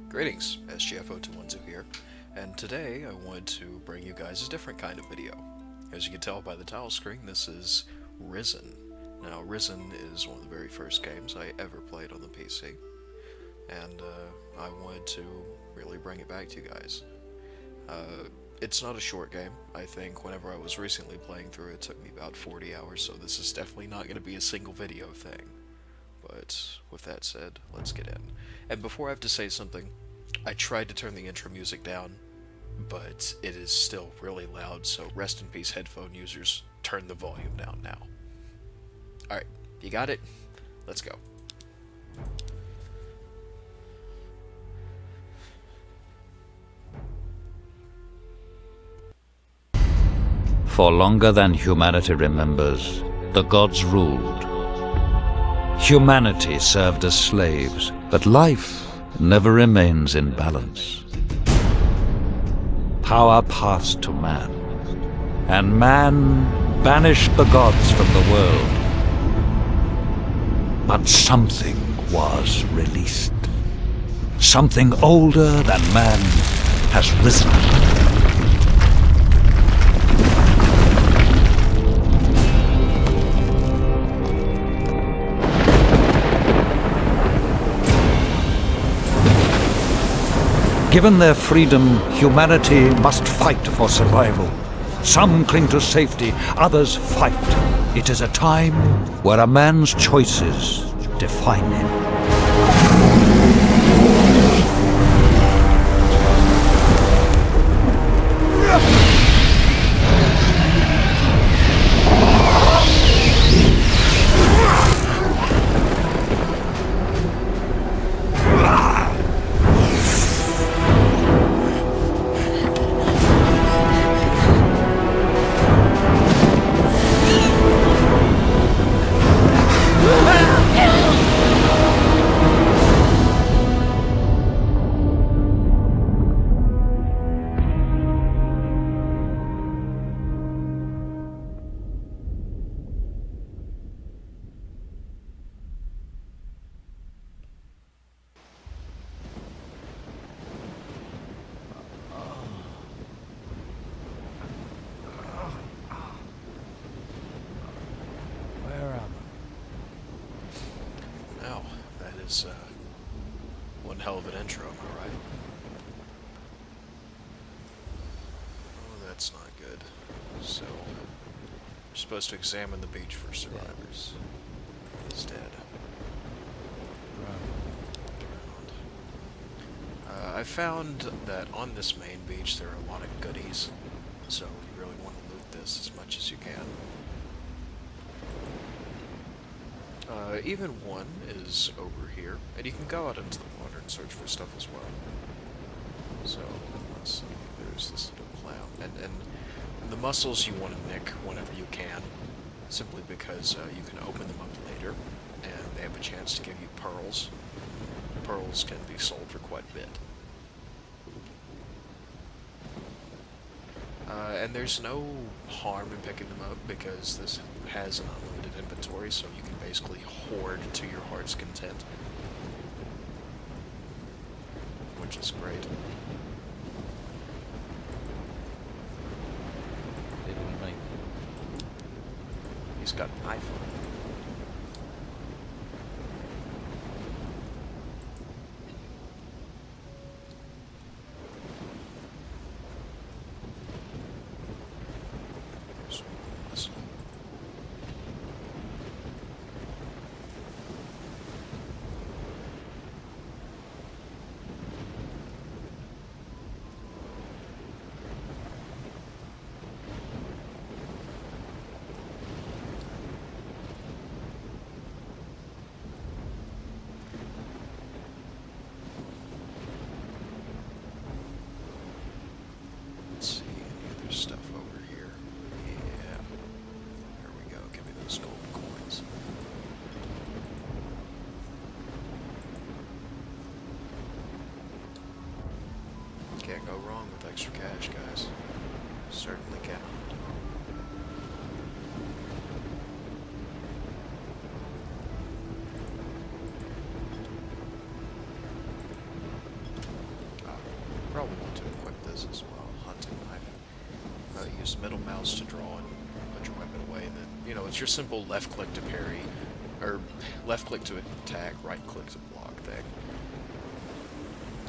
Greetings, SGF0210 here, and today I wanted to bring you guys a different kind of video. As you can tell by the title screen, this is Risen. Now, Risen is one of the very first games I ever played on the PC, and I wanted to really bring it back to you guys. It's not a short game. I think whenever I was recently playing through it took me about 40 hours, so this is definitely not going to be a single video thing. But with that said, let's get in. And before I have to say something, I tried to turn the intro music down, but it is still really loud, so rest in peace headphone users, turn the volume down now. Alright, you got it? Let's go. For longer than humanity remembers, the gods ruled. Humanity served as slaves, but life never remains in balance. Power passed to man, and man banished the gods from the world. But something was released. Something older than man has risen. Given their freedom, humanity must fight for survival. Some cling to safety, others fight. It is a time where a man's choices define him. Now, that is one hell of an intro, am I right? Oh, that's not good. So, we're supposed to examine the beach for survivors. He's dead. I found that on this main beach there are a lot of goodies, so you really want to loot this as much as you can. Even one is over here, and you can go out into the water and search for stuff as well. So, let's see, there's this little clown, and the mussels you want to nick whenever you can, simply because you can open them up later, and they have a chance to give you pearls. Pearls can be sold for quite a bit. And there's no harm in picking them up because this has an unlimited inventory, so you can basically hoard to your heart's content. Which is great. They didn't make He's got an iPhone. There's one mussel. Let's see, any other stuff over here? Yeah. There we go, give me those gold coins. Can't go wrong with extra cash, guys. Certainly cannot. mouse to draw and put your weapon away, and then, you know, it's your simple left click to parry, or left click to attack, right click to block thing.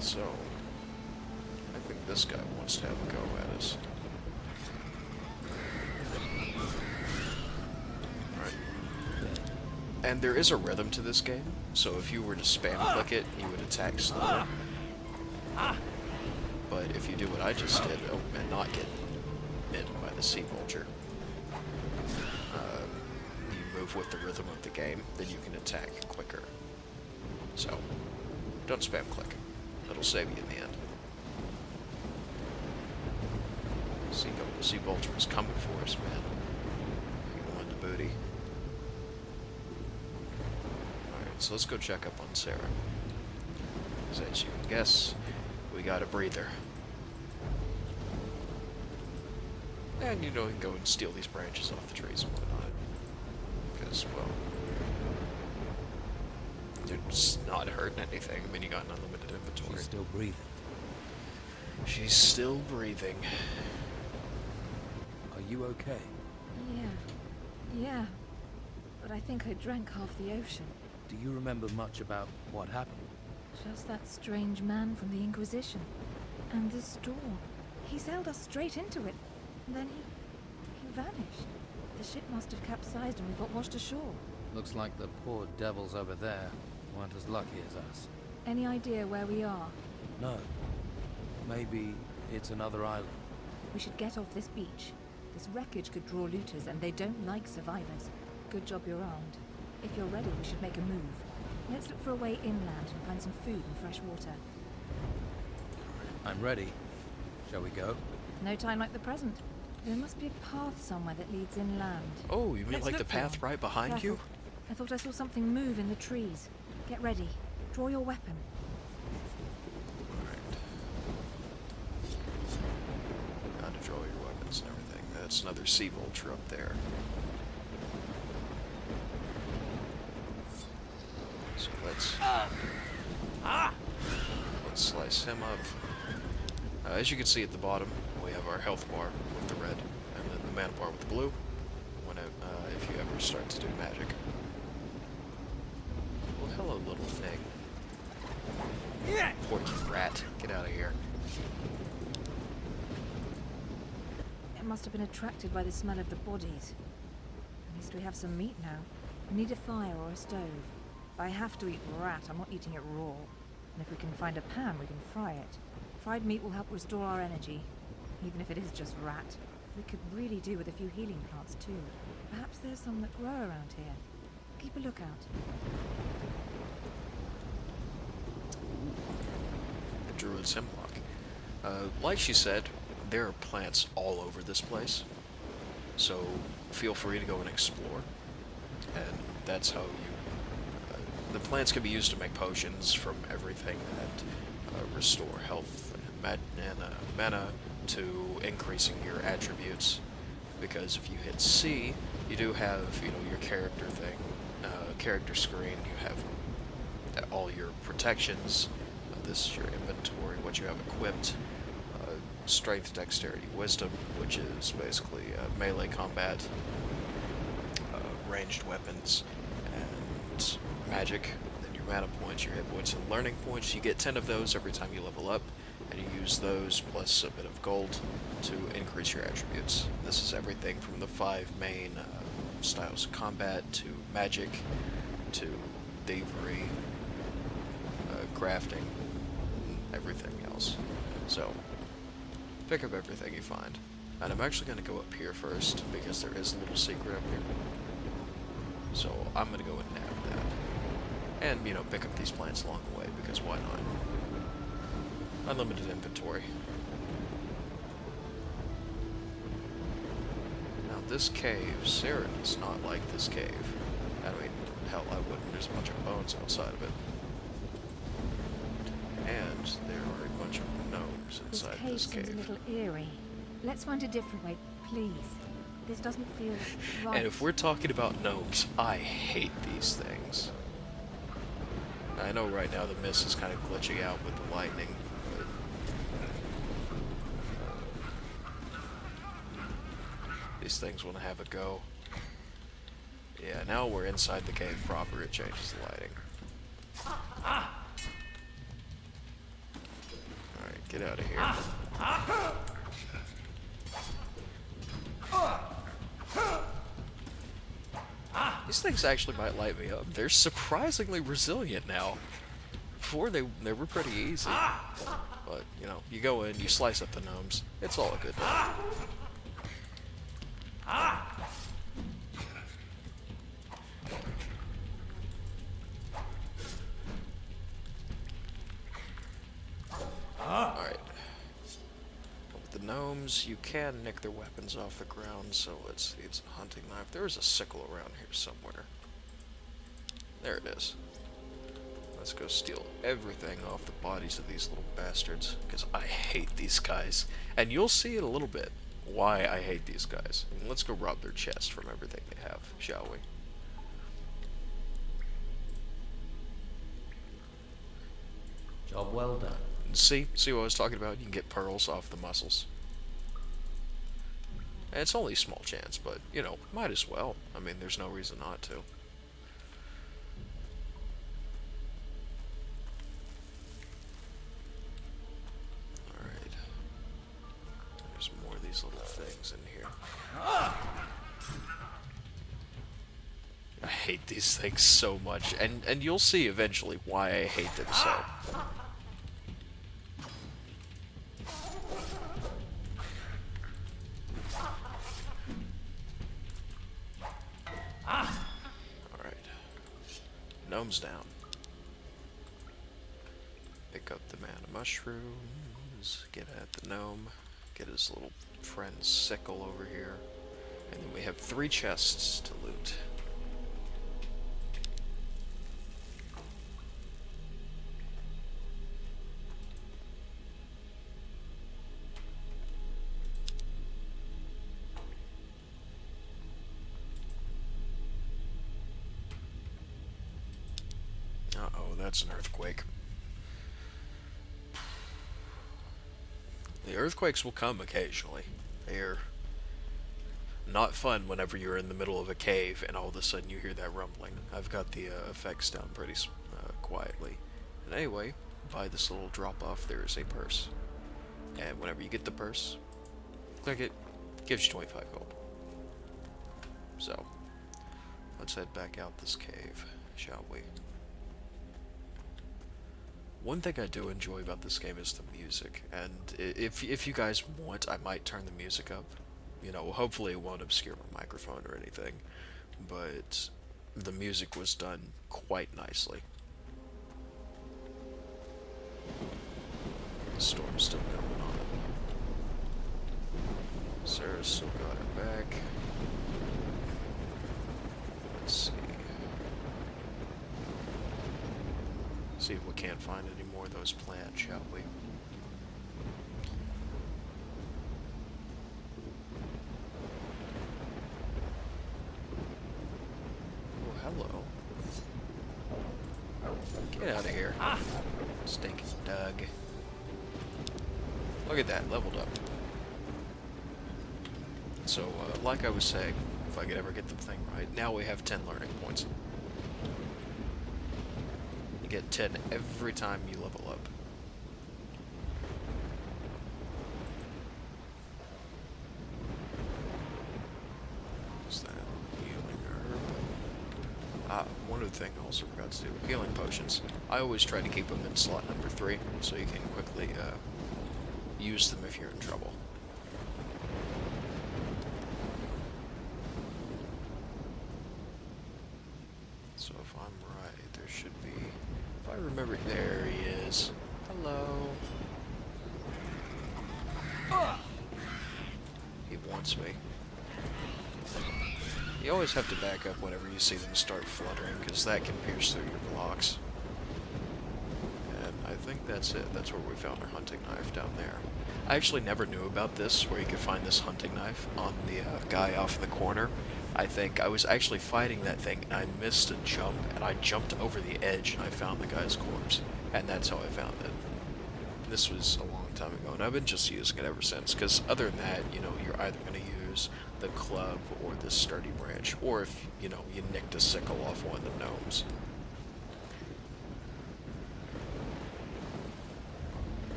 So, I think this guy wants to have a go at us. Alright. And there is a rhythm to this game, so if you were to spam click it, you would attack slower. But if you do what I just did, and not get bitten by the sea vulture, you move with the rhythm of the game, then you can attack quicker. So, don't spam click. It'll save you in the end. Sea vulture is coming for us, man. You want the booty. Alright, so let's go check up on Sarah. Because as you can guess, we got a breather. And you know, you can go and steal these branches off the trees and whatnot. Because, well, it's not hurting anything. I mean, you got an unlimited inventory. She's still breathing. She's still breathing. Are you okay? Yeah. But I think I drank half the ocean. Do you remember much about what happened? Just that strange man from the Inquisition. And the storm. He sailed us straight into it. And then he vanished. The ship must have capsized and we got washed ashore. Looks like the poor devils over there weren't as lucky as us. Any idea where we are? No. Maybe it's another island. We should get off this beach. This wreckage could draw looters and they don't like survivors. Good job you're armed. If you're ready, we should make a move. Let's look for a way inland and find some food and fresh water. I'm ready. Shall we go? No time like the present. There must be a path somewhere that leads inland. Oh, you mean Let's like the look for path one. right behind Careful. you? I thought I saw something move in the trees. Get ready. Draw your weapon. Alright. Gotta draw your weapons and everything. That's another sea vulture up there. So let's slice him up. As you can see at the bottom, we have our health bar with the red, and then the mana bar with the blue. When if you ever start to do magic. Well, hello, little thing. Porky rat, get out of here. It must have been attracted by the smell of the bodies. At least we have some meat now. We need a fire or a stove. If I have to eat rat, I'm not eating it raw. And if we can find a pan, we can fry it. Fried meat will help restore our energy, even if it is just rat. We could really do with a few healing plants too. Perhaps there's some that grow around here. Keep a lookout. The druid's hemlock. Like she said, there are plants all over this place. So feel free to go and explore. And that's how you... the plants can be used to make potions from everything that restore health and mana to increasing your attributes. Because if you hit C, you do have, you know, your character thing, character screen. You have all your protections. This is your inventory, what you have equipped. Strength, dexterity, wisdom, which is basically melee combat, ranged weapons, and magic. Then your mana points, your hit points, and learning points. You get 10 of those every time you level up, and you use those plus a bit of gold to increase your attributes. This is everything from the 5 main styles of combat to magic to thievery, crafting, and everything else. So pick up everything you find. And I'm actually going to go up here first because there is a little secret up here. So I'm going to go and nab that. And, you know, pick up these plants along the way because why not? Unlimited inventory. Now this cave, Sarah does not like this cave. I mean, hell, I wouldn't. There's a bunch of bones outside of it. And there are a bunch of gnomes inside this cave. Seems a little eerie. Let's find a different way, please. This doesn't feel right. And if we're talking about gnomes, I hate these things. I know right now the mist is kind of glitching out with the lightning, but these things want to have a go. Yeah, now we're inside the cave proper, it changes the lighting. Alright, get out of here. These things actually might light me up. They're surprisingly resilient now. Before they were pretty easy. But, you know, you go in, you slice up the gnomes. It's all a good time. Alright. With the gnomes, you can nick their weapons off the ground, so let's see, it's a hunting knife. There is a sickle around here somewhere. There it is. Let's go steal everything off the bodies of these little bastards, because I hate these guys. And you'll see in a little bit why I hate these guys. And let's go rob their chest from everything they have, shall we? Job well done. See what I was talking about? You can get pearls off the muscles. And it's only a small chance, but, you know, might as well. I mean, there's no reason not to. Alright. There's more of these little things in here. I hate these things so much, and you'll see eventually why I hate them so. Gnomes down. Pick up the mana mushrooms, get at the gnome, get his little friend's sickle over here, and then we have 3 chests to loot. Uh-oh, that's an earthquake. The earthquakes will come occasionally. They're not fun whenever you're in the middle of a cave and all of a sudden you hear that rumbling. I've got the effects down pretty quietly. And anyway, by this little drop-off, there is a purse. And whenever you get the purse, click it, gives you 25 gold. So, let's head back out this cave, shall we? One thing I do enjoy about this game is the music, and if you guys want, I might turn the music up. You know, hopefully it won't obscure my microphone or anything, but the music was done quite nicely. The storm's still going on. Sarah's still got her back. Let's see. See if we can't find any more of those plants, shall we? Oh, hello. Get out of here. Stinking Doug. Look at that, leveled up. So, like I was saying, if I could ever get the thing right, now we have 10 learning points. Get 10 every time you level up. Is that healing herb? One other thing I also forgot to do, healing potions. I always try to keep them in slot number 3, so you can quickly use them if you're in trouble. So if I'm right, there should be... If I remember, there he is. Hello. He wants me. You always have to back up whenever you see them start fluttering, because that can pierce through your blocks. And I think that's it. That's where we found our hunting knife down there. I actually never knew about this, where you could find this hunting knife on the guy off in the corner. I think I was actually fighting that thing, and I missed a jump, and I jumped over the edge, and I found the guy's corpse. And that's how I found it. This was a long time ago, and I've been just using it ever since, because other than that, you know, you're either going to use the club or the sturdy branch, or if, you know, you nicked a sickle off one of the gnomes.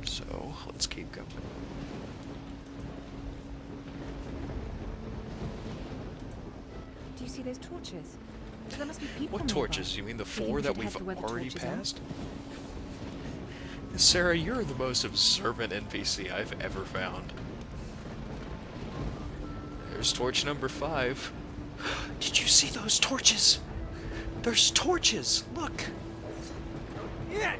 So, let's keep going. Do you see those torches? There must be people What nearby. torches? You mean the Do you think 4 we that should we've head to where the already torches are? passed? Sarah, you're the most observant NPC I've ever found. There's torch number 5. Did you see those torches? There's torches! Look! Yeah!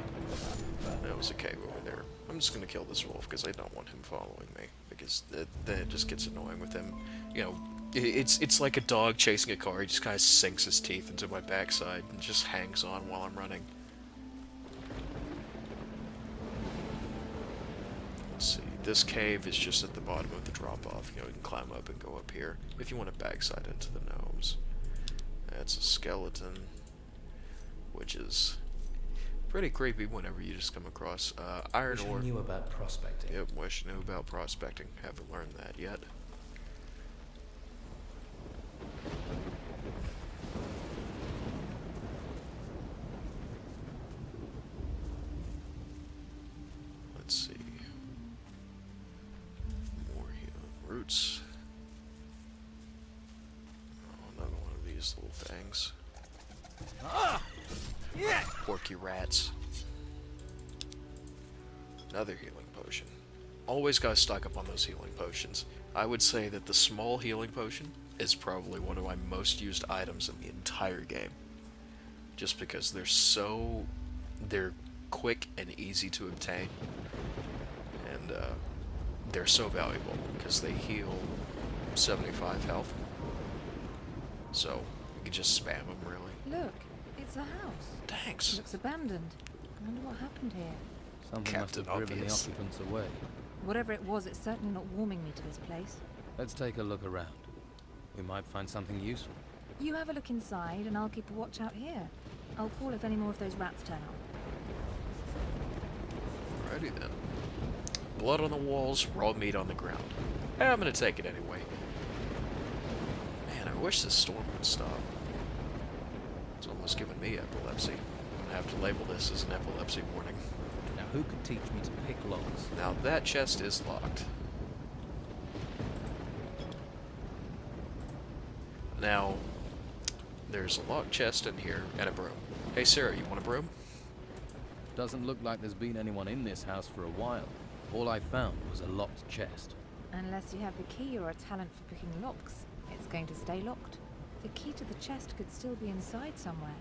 That was a cave over there. I'm just gonna kill this wolf because I don't want him following me. Because that just gets annoying with him. You know, it's like a dog chasing a car. He just kind of sinks his teeth into my backside and just hangs on while I'm running. Let's see. This cave is just at the bottom of the drop-off. You know, you can climb up and go up here if you want to backside into the gnomes. That's a skeleton, which is pretty creepy whenever you just come across iron Wish ore. I knew about prospecting. Yep, wish I knew about prospecting. Haven't learned that yet. Let's see. More healing roots. Oh, another one of these little things. Porky rats. Another healing potion. Always gotta stock up on those healing potions. I would say that the small healing potion is probably one of my most used items in the entire game. Just because they're quick and easy to obtain. And they're so valuable because they heal 75 health. So you can just spam them really. Look, it's a house. It Thanks. looks abandoned. I wonder what happened here. Something must have Captain driven the Obvious. occupants away. Whatever it was, it's certainly not warming me to this place. Let's take a look around. We might find something useful. You have a look inside, and I'll keep a watch out here. I'll call if any more of those rats turn up. Alrighty then. Blood on the walls, raw meat on the ground. I'm gonna take it anyway. Man, I wish this storm would stop. It's almost giving me epilepsy. I'm gonna have to label this as an epilepsy warning. Now, who could teach me to pick locks? Now that chest is locked. Now, there's a locked chest in here and a broom. Hey Sarah, you want a broom? Doesn't look like there's been anyone in this house for a while. All I found was a locked chest. Unless you have the key or a talent for picking locks, it's going to stay locked. The key to the chest could still be inside somewhere.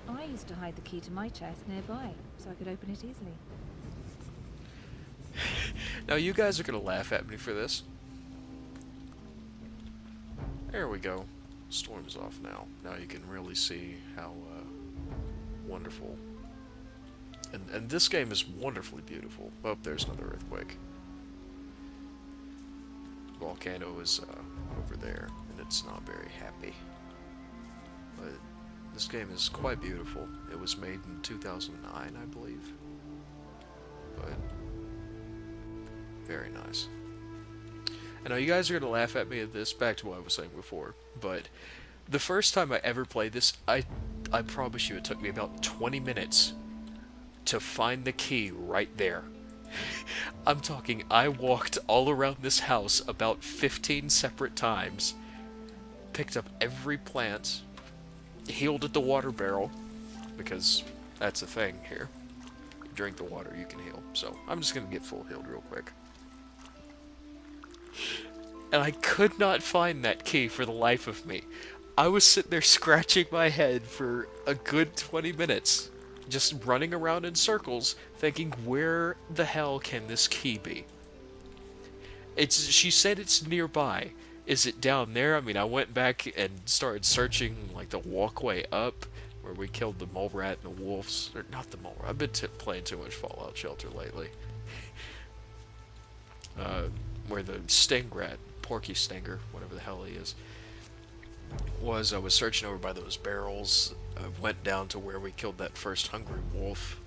I used to hide the key to my chest nearby, so I could open it easily. Now you guys are gonna laugh at me for this. There we go. Storm's off now. Now you can really see how wonderful. And this game is wonderfully beautiful. Oh, there's another earthquake. Volcano is over there, and it's not very happy. But this game is quite beautiful. It was made in 2009, I believe. But very nice. I know you guys are gonna laugh at me at this, back to what I was saying before, but the first time I ever played this, I promise you it took me about 20 minutes to find the key right there. I'm talking, I walked all around this house about 15 separate times, picked up every plant, healed at the water barrel, because that's a thing here. You drink the water, you can heal. So, I'm just gonna get full healed real quick. And I could not find that key for the life of me. I was sitting there scratching my head for a good 20 minutes, just running around in circles, thinking, where the hell can this key be? She said it's nearby. Is it down there? I mean, I went back and started searching, like, the walkway up, where we killed the mole rat and the wolves. Or, not the mole rat. I've been playing too much Fallout Shelter lately. Where the sting rat, Porky Stinger, whatever the hell he is, I was searching over by those barrels. I went down to where we killed that first hungry wolf.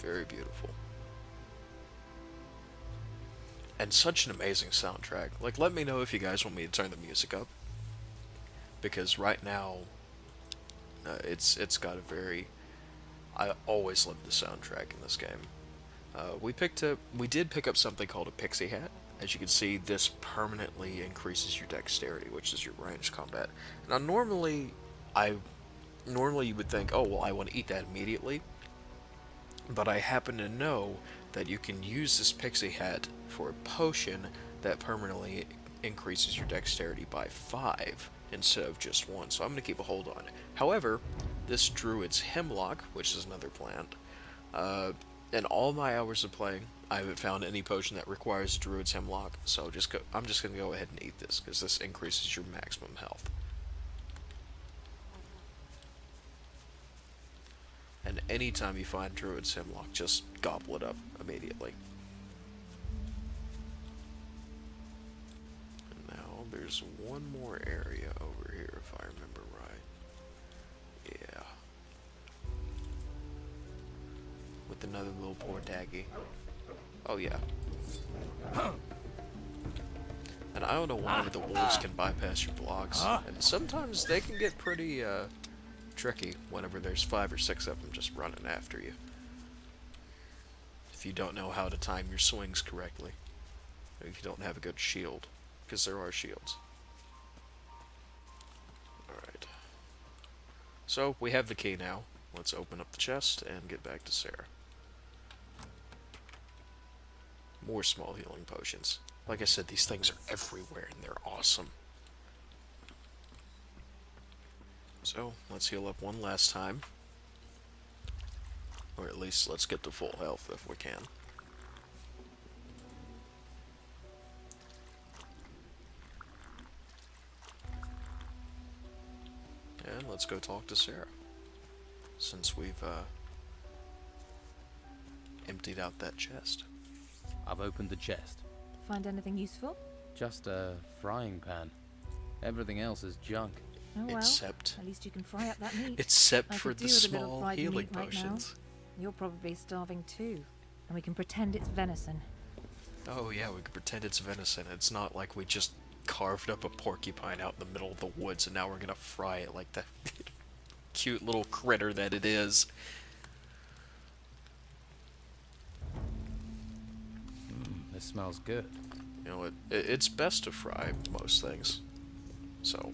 Very beautiful. And such an amazing soundtrack. Like, let me know if you guys want me to turn the music up. Because right now, it's got a very... I always loved the soundtrack in this game. We did pick up something called a pixie hat. As you can see, this permanently increases your dexterity, which is your ranged combat. Now, normally you would think, oh, well, I want to eat that immediately. But I happen to know that you can use this pixie hat for a potion that permanently increases your dexterity by 5 instead of just 1, so I'm going to keep a hold on it. However, this Druid's Hemlock, which is another plant, in all my hours of playing, I haven't found any potion that requires Druid's Hemlock, so I'm just going to go ahead and eat this, because this increases your maximum health. And anytime you find Druid's Hemlock, just gobble it up immediately. And now there's one more area over here, if I remember right. Yeah. With another little poor daggy. Oh yeah. And I don't know why the wolves can bypass your blocks. And sometimes they can get pretty, tricky whenever there's 5 or 6 of them just running after you. If you don't know how to time your swings correctly. Or if you don't have a good shield. Because there are shields. Alright. So, we have the key now. Let's open up the chest and get back to Sarah. More small healing potions. Like I said, these things are everywhere and they're awesome. So, let's heal up one last time. Or at least let's get to full health if we can. And let's go talk to Sarah. Since we've emptied out that chest. I've opened the chest. Find anything useful? Just a frying pan. Everything else is junk. Oh well, Except... at least you can fry up that meat. Except I for could the do with a little small fried healing meat right now. potions. You're probably starving too. And we can pretend it's venison. Oh yeah, we could pretend it's venison. It's not like we just carved up a porcupine out in the middle of the woods and now we're gonna fry it like the cute little critter that it is. This smells good. You know, it's best to fry most things. So,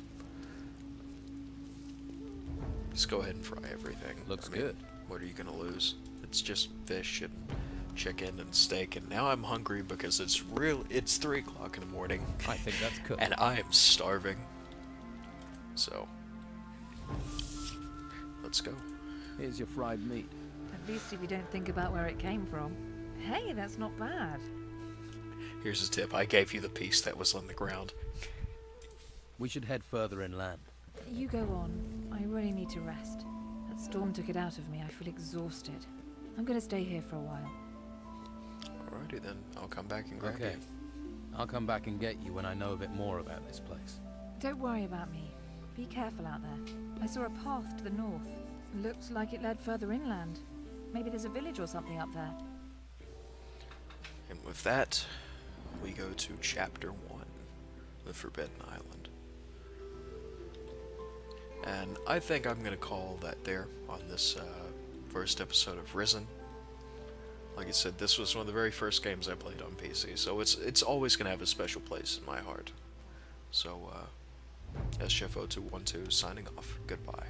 just go ahead and fry everything. Looks I mean, good. What are you gonna lose? It's just fish and chicken and steak, and now I'm hungry because it's 3 o'clock in the morning. I think that's cooked. And I am starving. So, let's go. Here's your fried meat. At least if you don't think about where it came from. Hey, that's not bad. Here's a tip. I gave you the piece that was on the ground. We should head further inland. You go on. I really need to rest. That storm took it out of me. I feel exhausted. I'm gonna stay here for a while. Alrighty then. I'll come back and grab Okay. you. I'll come back and get you when I know a bit more about this place. Don't worry about me. Be careful out there. I saw a path to the north. Looked like it led further inland. Maybe there's a village or something up there. And with that, we go to Chapter 1, The Forbidden Island. And I think I'm going to call that there on this first episode of Risen. Like I said, this was one of the very first games I played on PC, so it's always going to have a special place in my heart. So, SCHEF0212 signing off. Goodbye.